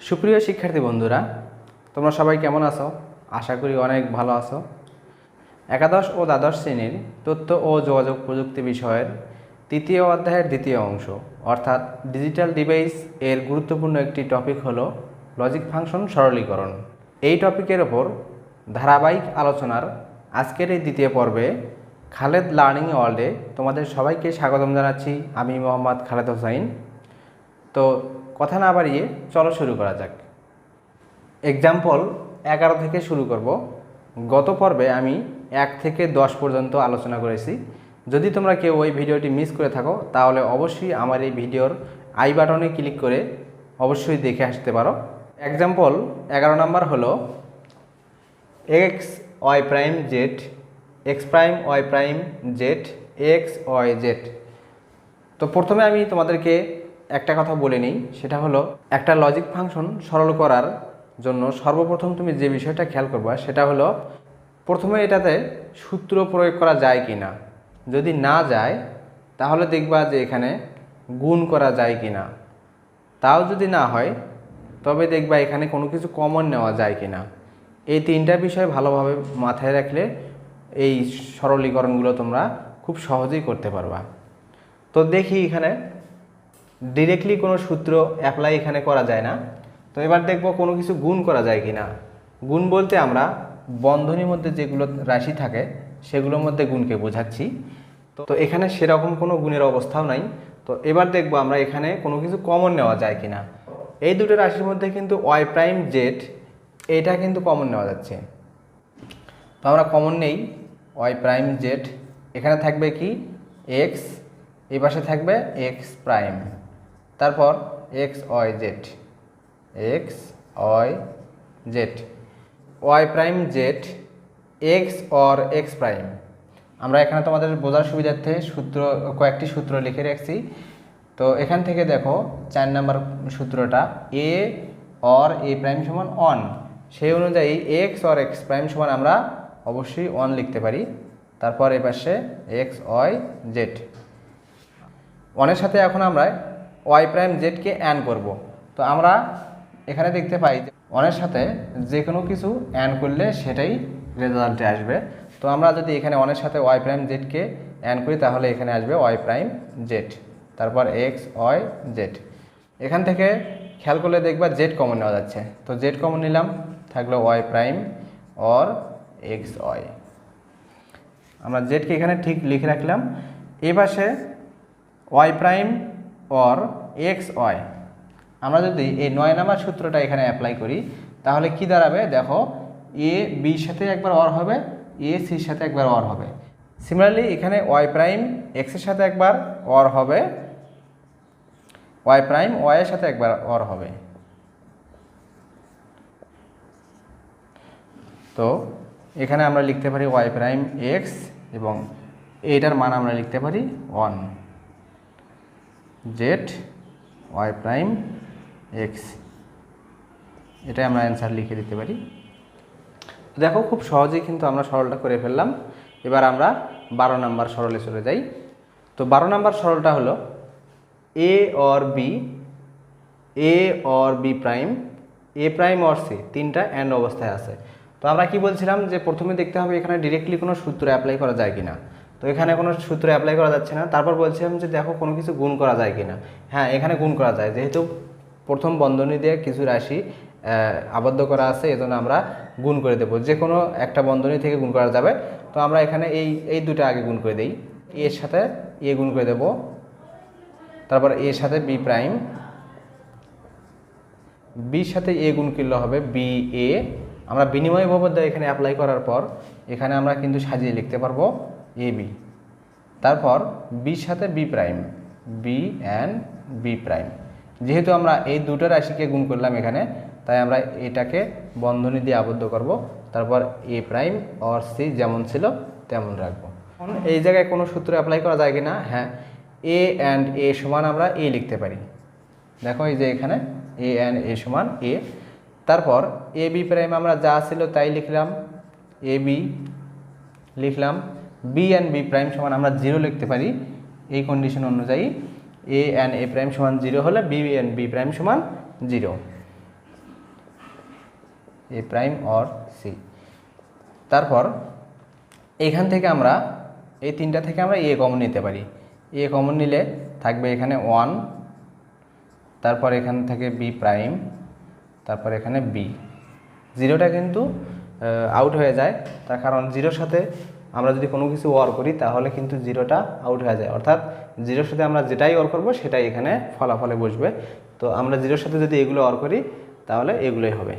সুপ্রিয় শিক্ষার্থী বন্ধুরা, তোমরা সবাই কেমন আছো? আশা করি অনেক ভালো আছো। একাদশ ও দ্বাদশ শ্রেণীর তথ্য ও যোগাযোগ প্রযুক্তি বিষয়ের তৃতীয় অধ্যায়ের দ্বিতীয় অংশ অর্থাৎ ডিজিটাল ডিভাইস এর গুরুত্বপূর্ণ একটি টপিক হলো লজিক ফাংশন সরলীকরণ। এই টপিকের ওপর ধারাবাহিক আলোচনার আজকের এই দ্বিতীয় পর্বে খালেদ লার্নিং ওয়ার্ল্ডে তোমাদের সবাইকে স্বাগতম জানাচ্ছি। আমি মোহাম্মদ খালেদ হোসাইন। তো কথা না বাড়িয়ে চলো শুরু করা যাক। এক্সাম্পল 11 থেকে শুরু করব। গত পর্বে আমি 1 থেকে 10 পর্যন্ত আলোচনা করেছি। যদি তোমরা কেউ ওই ভিডিওটি মিস করে থাকো তাহলে অবশ্যই আমার এই ভিডিওর আই বাটনে ক্লিক করে অবশ্যই দেখে আসতে পারো। এক্সাম্পল 11 নম্বর হলো X Y prime Z X prime Y prime Z X Y Z. তো প্রথমে আমি তোমাদেরকে একটা কথা বলে নিই, সেটা হলো একটা লজিক ফাংশন সরল করার জন্য সর্বপ্রথম তুমি যে বিষয়টা খেয়াল করবা সেটা হলো প্রথমে এটাতে সূত্র প্রয়োগ করা যায় কি না। যদি না যায় তাহলে দেখবা যে এখানে গুণ করা যায় কি না। তাও যদি না হয় তবে দেখবা এখানে কোনো কিছু কমন নেওয়া যায় কি না। এই তিনটা বিষয় ভালোভাবে মাথায় রাখলে এই সরলীকরণগুলো তোমরা খুব সহজেই করতে পারবা। তো দেখি এখানে ডিরেক্টলি কোনো সূত্র অ্যাপ্লাই এখানে করা যায় না। তো এবার দেখব কোনো কিছু গুণ করা যায় কি না। গুণ বলতে আমরা বন্ধনীর মধ্যে যেগুলো রাশি থাকে সেগুলোর মধ্যে গুণকে বোঝাচ্ছি। তো এখানে সেরকম কোনো গুণের অবস্থাও নাই। তো এবার দেখব আমরা এখানে কোনো কিছু কমন নেওয়া যায় কি না। এই দুটো রাশির মধ্যে কিন্তু ওয়াই প্রাইম জেড এটা কিন্তু কমন নেওয়া যাচ্ছে। তো আমরা কমন নেই ওয়াই প্রাইম জেড। এখানে থাকবে কি এক্স, এই পাশে থাকবে এক্স প্রাইম, তারপর X Y Z X Y Z Y prime Z X or X prime. আমরা এখানে তোমাদের বোঝার সুবিধার্থে কয়েকটি সূত্র লিখে রাখছি। তো এখান থেকে দেখো 4 নম্বর সূত্রটা এ অর এ প্রাইম সমান 1, সেই অনুযায়ী এক্স অর এক্স প্রাইম সমান আমরা অবশ্যই 1 লিখতে পারি। তারপর এ পাশে এক্স ওয়াই জেড। 1-এর সাথে এখন আমরা ওয়াই প্রাইম জেডকে অ্যান করব। তো আমরা এখানে দেখতে পাই যে 1-এর সাথে যে কোনো কিছু অ্যান করলে সেটাই রেজাল্টে আসবে। তো আমরা যদি এখানে 1-এর সাথে ওয়াই প্রাইম জেডকে অ্যান করি তাহলে এখানে আসবে ওয়াই প্রাইম জেড, তারপর এক্স ওয়াই জেড। এখান থেকে খেয়াল করলে দেখবা জেড কমন নেওয়া যাচ্ছে। তো জেড কমন নিলাম, থাকলো Y prime or X Y. আমরা জেডকে এখানে ঠিক লিখে রাখলাম। এ পাশে Y prime or X Y. আমরা যদি এই 9 নম্বর সূত্রটা এখানে অ্যাপ্লাই করি তাহলে কি দাঁড়াবে দেখো, এ বির সাথে একবার অর হবে, এ সির সাথে একবার অর হবে। সিমিলারলি এখানে ওয়াই প্রাইম এক্সের সাথে একবার অর হবে, ওয়াই প্রাইম ওয়াই এর সাথে একবার অর হবে। তো এখানে আমরা লিখতে পারি ওয়াই প্রাইম এক্স এবং এইটার মান আমরা লিখতে পারি 1 জেড ওয়াই প্রাইম এক্স। এটাই আমরা অ্যান্সার লিখে দিতে পারি। দেখো খুব সহজেই কিন্তু আমরা সরলটা করে ফেললাম। এবার আমরা 12 নম্বর সরলে চলে যাই। তো 12 নম্বর সরলটা হলো A or B prime A prime or C, তিনটা অ্যান্ড অবস্থায় আছে। তো আমরা কি বলছিলাম যে প্রথমে দেখতে হবে এখানে ডিরেক্টলি কোনো সূত্র অ্যাপ্লাই করা যায় কিনা। তো এখানে কোনো সূত্র অ্যাপ্লাই করা যাচ্ছে না। তারপর বলছিলাম যে দেখো কোনো কিছু গুণ করা যায় কিনা। হ্যাঁ, এখানে গুণ করা যায়, যেহেতু প্রথম বন্ধনী দিয়ে কিছু রাশি আবদ্ধ করা আছে, এজন্য আমরা গুণ করে দেব। যে কোনো একটা বন্ধনী থেকে গুণ করা যাবে। তো আমরা এখানে এই দুটো আগে গুণ করে দিই। এর সাথে এ গুণ করে দেব, তারপর এর সাথে বি প্রাইম, বির সাথে এ গুণ করলে হবে বি এ। আমরা বিনিময় উপপাদ্য এখানে অ্যাপ্লাই করার পর এখানে আমরা কিন্তু সাজিয়ে লিখতে পারবো এ বি। তারপর বির সাথে B prime, B and B prime. যেহেতু আমরা এই দুটো রাশিকে গুণ করলাম এখানে, তাই আমরা এটাকে বন্ধনী দিয়ে আবদ্ধ করব। তারপর এ প্রাইম অর সি যেমন ছিল তেমন রাখবো। এই জায়গায় কোনো সূত্র অ্যাপ্লাই করা যায় কি না? হ্যাঁ, এ অ্যান্ড এ সমান আমরা এ লিখতে পারি। দেখো এই যে এখানে এ অ্যান্ড এ সমান এ। তারপর এ বি প্রাইম আমরা যা ছিল তাই লিখলাম, এ বি লিখলাম। বি অ্যান্ড বি প্রাইম সমান আমরা 0 লিখতে পারি। এই কন্ডিশন অনুযায়ী এ অ্যান্ড এ প্রাইম সমান 0 হলে বি অ্যান্ড বি প্রাইম সমান 0। এ প্রাইম অর সি। তারপর এখান থেকে আমরা এই তিনটা থেকে আমরা এ কমন নিতে পারি। এ কমন নিলে থাকবে এখানে 1, তারপর এখান থেকে বি প্রাইম, তারপর এখানে বি। জিরোটা কিন্তু আউট হয়ে যায়, তার কারণ জিরোর সাথে আমরা যদি কোনো কিছু ওয়ার করি তাহলে কিন্তু জিরোটা আউট হয়ে যায়, অর্থাৎ জিরোর সাথে আমরা যেটাই ওয়ার করবো সেটাই এখানে ফলাফলে বসবে। তো আমরা জিরোর সাথে যদি এগুলো ওয়ার করি তাহলে এগুলোই হবে।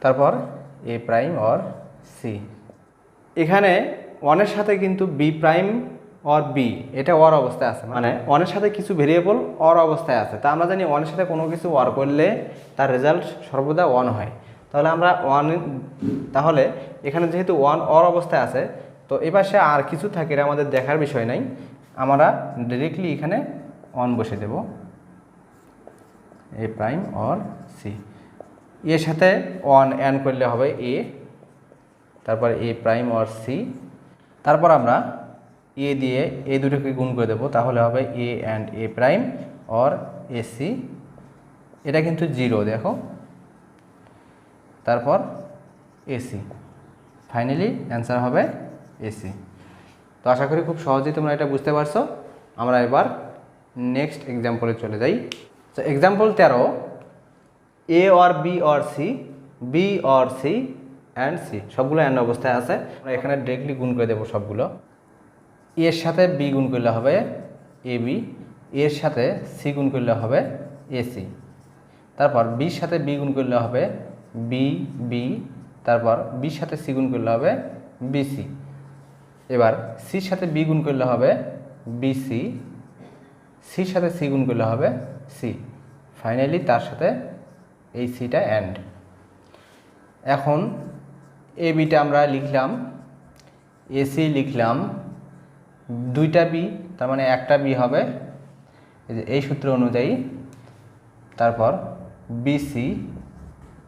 তারপর এ প্রাইম অর সি। এখানে 1-এর সাথে কিন্তু বি প্রাইম অর বি এটা অর অবস্থায় আছে, মানে 1-এর সাথে কিছু ভেরিয়েবল অর অবস্থায় আছে। তা আমরা জানি 1-এর সাথে কোনো কিছু ওয়ার করলে তার রেজাল্ট সর্বদা 1 হয়। তাহলে আমরা 1, তাহলে এখানে যেহেতু 1 অর অবস্থায় আছে, তো এ পাশে আর কিছু থাকে এটা আমাদের দেখার বিষয় নাই, আমরা ডিরেক্টলি এখানে 1 বসে দেব, এ প্রাইম অর সি। এর সাথে 1 অ্যাড করলে হবে এ, তারপর এ প্রাইম অর সি। তারপর আমরা এ দিয়ে এই দুটোকে গুণ করে দেবো, তাহলে হবে A and A prime or A C. এটা কিন্তু 0 দেখো, তারপর এসি, ফাইনালি অ্যান্সার হবে এসি। তো আশা করি খুব সহজেই তোমরা এটা বুঝতে পারছো। আমরা এবার নেক্সট এক্সাম্পলে চলে যাই। তো example 13, A or B or C, B or C and C, সবগুলো অ্যান্ড অবস্থায় আছে। আমরা এখানে ডিরেক্টলি গুণ করে দেবো সবগুলো। এর সাথে বি গুণ করলে হবে এ বি, এর সাথে সি গুণ করলে হবে এসি, তারপর বির সাথে বি গুণ করলে হবে বি বি, তারপর বির সাথে সি গুণ করলে হবে বিসি। এবার সির সাথে বি গুণ করলে হবে বিসি, সির সাথে সি গুণ করলে হবে সি, ফাইনালি তার সাথে এই সিটা অ্যান্ড। এখন এ বিটা আমরা লিখলাম, এসি লিখলাম, দুইটা বি তার মানে একটা বি হবে এই সূত্র অনুযায়ী। তারপর বিসি,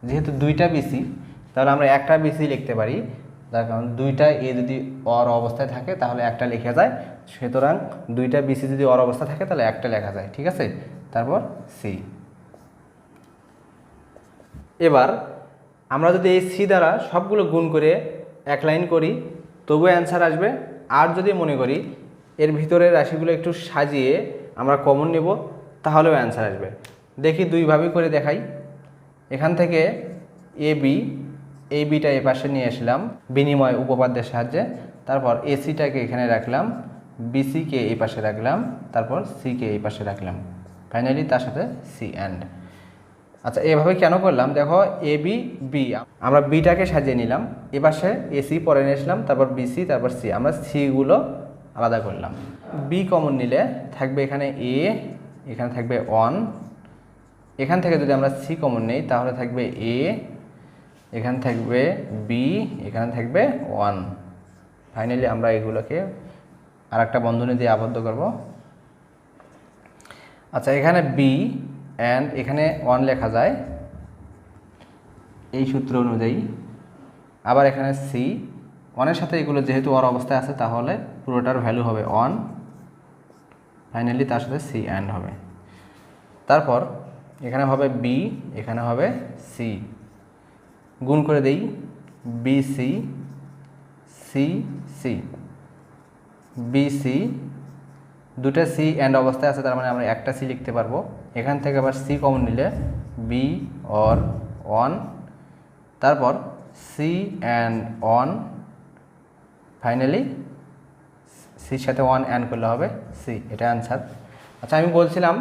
যেহেতু দুইটা বিসি তাহলে আমরা একটা বিসি লিখতে পারি, তার কারণ দুইটা এ যদি অর অবস্থায় থাকে তাহলে একটা লেখা যায়, সুতরাং দুইটা বিসি যদি অর অবস্থা থাকে তাহলে একটা লেখা যায়, ঠিক আছে। তারপর সি। এবার আমরা যদি এই সি দ্বারা সবগুলো গুণ করে এক লাইন করি তবুও অ্যান্সার আসবে। আর যদি মনে করি এর ভিতরে রাশিগুলো একটু সাজিয়ে আমরা কমন নেব তাহলেও অ্যান্সার আসবে। দেখি দুইভাবে করে দেখাই। এখান থেকে এ বি, এই বিটা এ পাশে নিয়ে আসলাম বিনিময় উপপাদ্যের সাহায্যে, তারপর এসিটাকে এখানে রাখলাম, বিসিকে এই পাশে রাখলাম, তারপর সিকে এই পাশে রাখলাম, ফাইনালি তার সাথে সি অ্যান্ড। আচ্ছা, এভাবে কেন করলাম দেখো, এ বি বি, আমরা বিটাকে সাজিয়ে নিলাম, এ পাশে এসি পরে নিয়ে আসলাম, তারপর বিসি, তারপর সি, আমরা সিগুলো আলাদা করলাম। বি কমন নিলে থাকবে এখানে এ, এখানে থাকবে 1, এখান থেকে যদি আমরা সি কমন নেই তাহলে থাকবে এ, এখানে থাকবে বি, এখানে থাকবে 1, ফাইনালি আমরা এগুলোকে আর একটা বন্ধনী দিয়ে আবদ্ধ করব। আচ্ছা, এখানে বি অ্যান্ড এখানে 1 লেখা যায় এই সূত্র অনুযায়ী। আবার এখানে সি, 1-এর সাথে এগুলো যেহেতু অর অবস্থায় আছে তাহলে পুরোটার ভ্যালু হবে 1, ফাইনালি তার সাথে সি অ্যান্ড হবে। তারপর এখানে হবে বি, এখানে হবে সি, গুণ করে দেই, বিসি, সি সি, বিসি, দুটা সি অ্যান্ড অবস্থায় আছে তার মানে আমরা একটা সি লিখতে পারবো। এখান থেকে আবার সি কমন নিলে বি অর 1, তারপর সি অ্যান্ড 1, ফাইনালি সির সাথে 1 অ্যান্ড করলে হবে সি, এটা অ্যান্সার। আচ্ছা, আমি বলছিলাম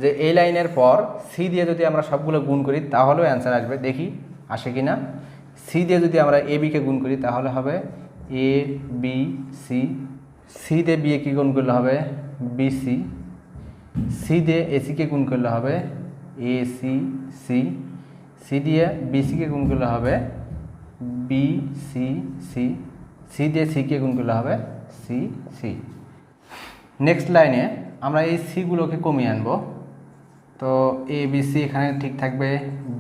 যে এই লাইনের পর সি দিয়ে যদি আমরা সবগুলো গুণ করি তাহলেও অ্যান্সার আসবে, দেখি আসে কি না। সি দিয়ে যদি আমরা এ বিকে গুণ করি তাহলে হবে এ বি সি, সি দিয়ে বি কে গুণ করলে হবে বিসি, সি দিয়ে এসিকে গুণ করলে হবে এ সি সি, সি দিয়ে বিসিকে গুণ করলে হবে বি সি সি, সি দিয়ে সিকে গুণ করলে হবে সি সি। নেক্সট লাইনে আমরা এই সিগুলোকে কমিয়ে আনবো। তো এ বি সি এখানে ঠিক থাকবে,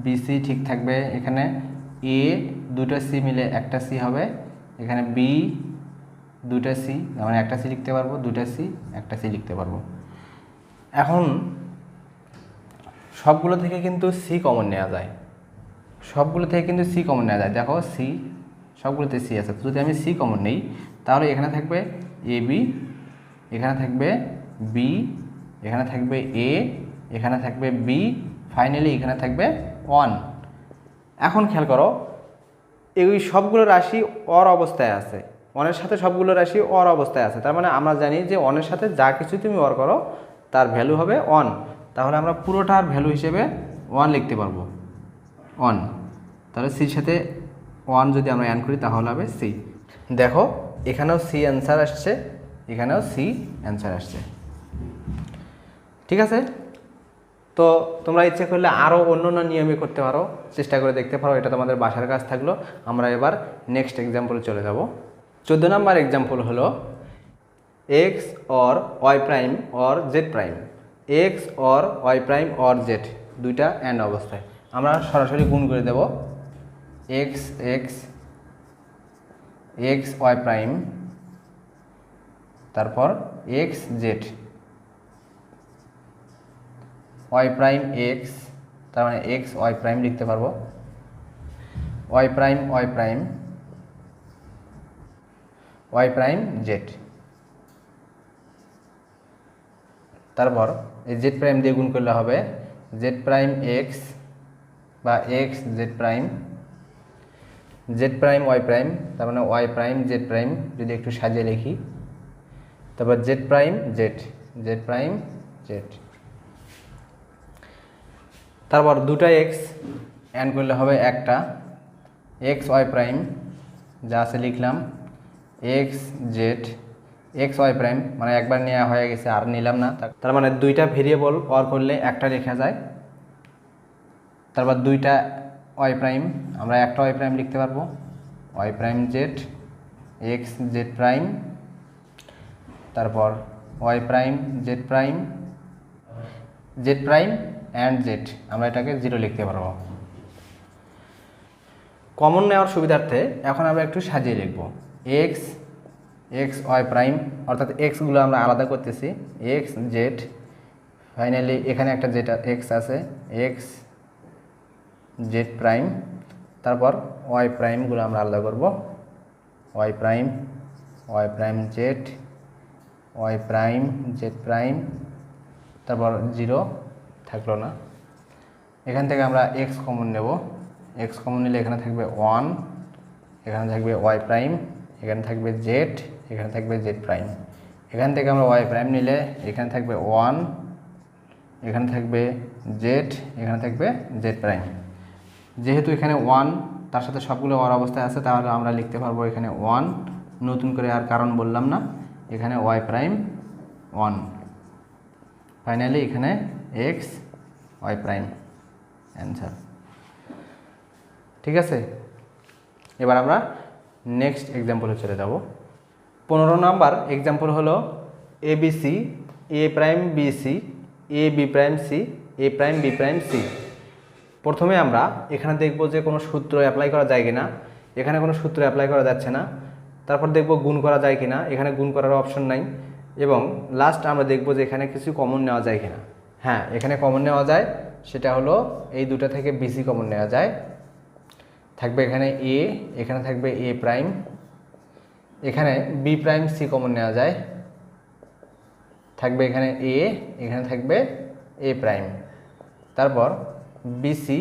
বিসি ঠিক থাকবে, এখানে এ দুটো সি মিলে একটা সি হবে, এখানে বি দুটা সি, মানে একটা সি লিখতে পারবো, দুটা সি একটা সি লিখতে পারবো। এখন সবগুলো থেকে কিন্তু সি কমন নেওয়া যায়, সবগুলো থেকে কিন্তু সি কমন নেওয়া যায়। দেখো সি, সবগুলোতে সি আছে, যদি আমি সি কমন নেই তাহলে এখানে থাকবে এ বি, এখানে থাকবে বি, এখানে থাকবে এ, এখানে থাকবে বি, ফাইনালি এখানে থাকবে 1। এখন খেয়াল করো, এই সবগুলো রাশি অর অবস্থায় আছে, অনের সাথে সবগুলো রাশি অর অবস্থায় আছে। তার মানে আমরা জানি যে অনের সাথে যা কিছু তুমি অর করো তার ভ্যালু হবে 1। তাহলে আমরা পুরোটার ভ্যালু হিসেবে 1 লিখতে পারবো, 1। তাহলে সির সাথে 1 যদি আমরা অ্যাড করি তাহলে হবে সি। দেখো এখানেও সি অ্যান্সার আসছে, এখানেও সি অ্যান্সার আসছে। ঠিক আছে, তো তোমরা ইচ্ছে করলে আরও অন্য অন্য নিয়মে করতে পারো, চেষ্টা করে দেখতে পারো, এটা তোমাদের বাসার কাজ থাকলো। আমরা এবার নেক্সট এক্সাম্পলে চলে যাব। 14 নম্বর এক্সাম্পল হলো X or Y prime or Z prime, X or Y prime or Z, দুইটা অ্যান্ড অবস্থায়। আমরা সরাসরি গুণ করে দেব, X X X Y prime, তারপর X Z, Y prime X, তার মানে এক্স ওয়াই প্রাইম লিখতে পারবো, Y prime Y prime Y prime Z, তারপর এই জেড প্রাইম দিয়ে গুণ করলে হবে জেড প্রাইম এক্স বা X Z prime, Z prime Y prime, তার মানে ওয়াই প্রাইম জেড প্রাইম যদি একটু সাজিয়ে লিখি, তারপর Z prime Z, Z prime Z, তারপর দুটা এক্স অ্যাড করলে হবে একটা, এক্স ওয়াই প্রাইম যা আছে লিখলাম, X Z X Y prime, মানে একবার নেওয়া হয়ে গেছে আর নিলাম না, তার মানে দুইটা ভেরিয়েবল অর করলে একটা লেখা যায়। তারপর দুইটা ওয়াই প্রাইম, আমরা একটা ওয়াই প্রাইম লিখতে পারবো, Y prime Z X Z prime, তারপর Y prime Z prime, Z prime and Z, আমরা এটাকে 0 লিখতে পারবো। কমন নেওয়ার সুবিধার্থে এখন আমরা একটু সাজিয়ে লিখব, এক্স এক্স ওয়াই প্রাইম, অর্থাৎ এক্সগুলো আমরা আলাদা করতেছি, এক্স জেড, ফাইনালি এখানে একটা জেড এক্স আছে, এক্স জেড প্রাইম, তারপর ওয়াই প্রাইমগুলো আমরা আলাদা করব, Y prime Z, Y prime Z prime, তারপর 0 থাকলো না। এখান থেকে আমরা এক্স কমন নেব, এক্স কমন নিলে এখানে থাকবে 1, এখানে থাকবে ওয়াই প্রাইম, এখানে থাকবে জেড, এখানে থাকবে জেড প্রাইম। এখান থেকে আমরা ওয়াই প্রাইম নিলে এখানে থাকবে 1, এখানে থাকবে জেড, এখানে থাকবে জেড প্রাইম। যেহেতু এখানে 1 তার সাথে সবগুলো ওয়ার অবস্থায় আছে, তাহলে আমরা লিখতে পারবো এখানে 1, নতুন করে আর কারণ বললাম না, এখানে ওয়াই প্রাইম 1, ফাইনালি এখানে এক্স ওয়াই প্রাইম অ্যান্সার। ঠিক আছে, এবার আমরা নেক্সট এক্সাম্পলে চলে যাব। 15 নাম্বার এক্সাম্পল হলো ABC A prime BC A B prime C A prime B prime C. প্রথমে আমরা এখানে দেখব যে কোনো সূত্র অ্যাপ্লাই করা যায় কিনা, এখানে কোনো সূত্র অ্যাপ্লাই করা যাচ্ছে না। তারপর দেখব গুণ করা যায় কিনা, এখানে গুণ করার অপশন নাই। এবং লাস্ট আমরা দেখব যে এখানে কিছু কমন নেওয়া যায় কিনা। হ্যাঁ, এখানে কমন নেওয়া যায়, সেটা হলো এই দুটো থেকে বিসি কমন নেওয়া যায়। থাকবে এখানে এ, এখানে থাকবে এ প্রাইম, এখানে বি প্রাইম সি কমন নেওয়া যায়, থাকবে এখানে এ, এখানে থাকবে এ প্রাইম, তারপর বিসি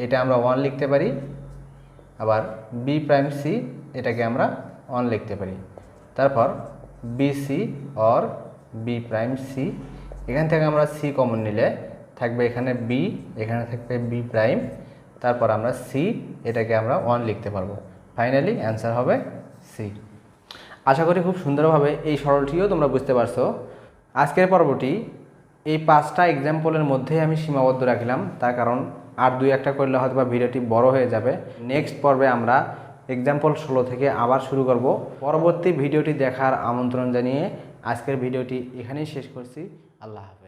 এটা আমরা 1 লিখতে পারি, আবার বি প্রাইম সি এটাকে আমরা 1 লিখতে পারি, তারপর BC or B prime C, এখান থেকে আমরা সি কমন নিলে থাকবে এখানে বি, এখানে থাকবে বি প্রাইম, তারপর আমরা সি এটাকে আমরা 1 লিখতে পারবো, ফাইনালি অ্যান্সার হবে সি। আশা করি খুব সুন্দরভাবে এই সরলটিও তোমরা বুঝতে পারছো। আজকের পর্বটি এই 5টা এক্সাম্পলের মধ্যেই আমি সীমাবদ্ধ রাখলাম, তার কারণ আর 2-1টা করলে হয়তো বা ভিডিওটি বড় হয়ে যাবে। নেক্সট পর্বে আমরা এক্সাম্পল 16 থেকে আবার শুরু করব। পরবর্তী ভিডিওটি দেখার আমন্ত্রণ জানিয়ে আজকের ভিডিওটি এখানেই শেষ করছি। আল্লাহ হাফেজ।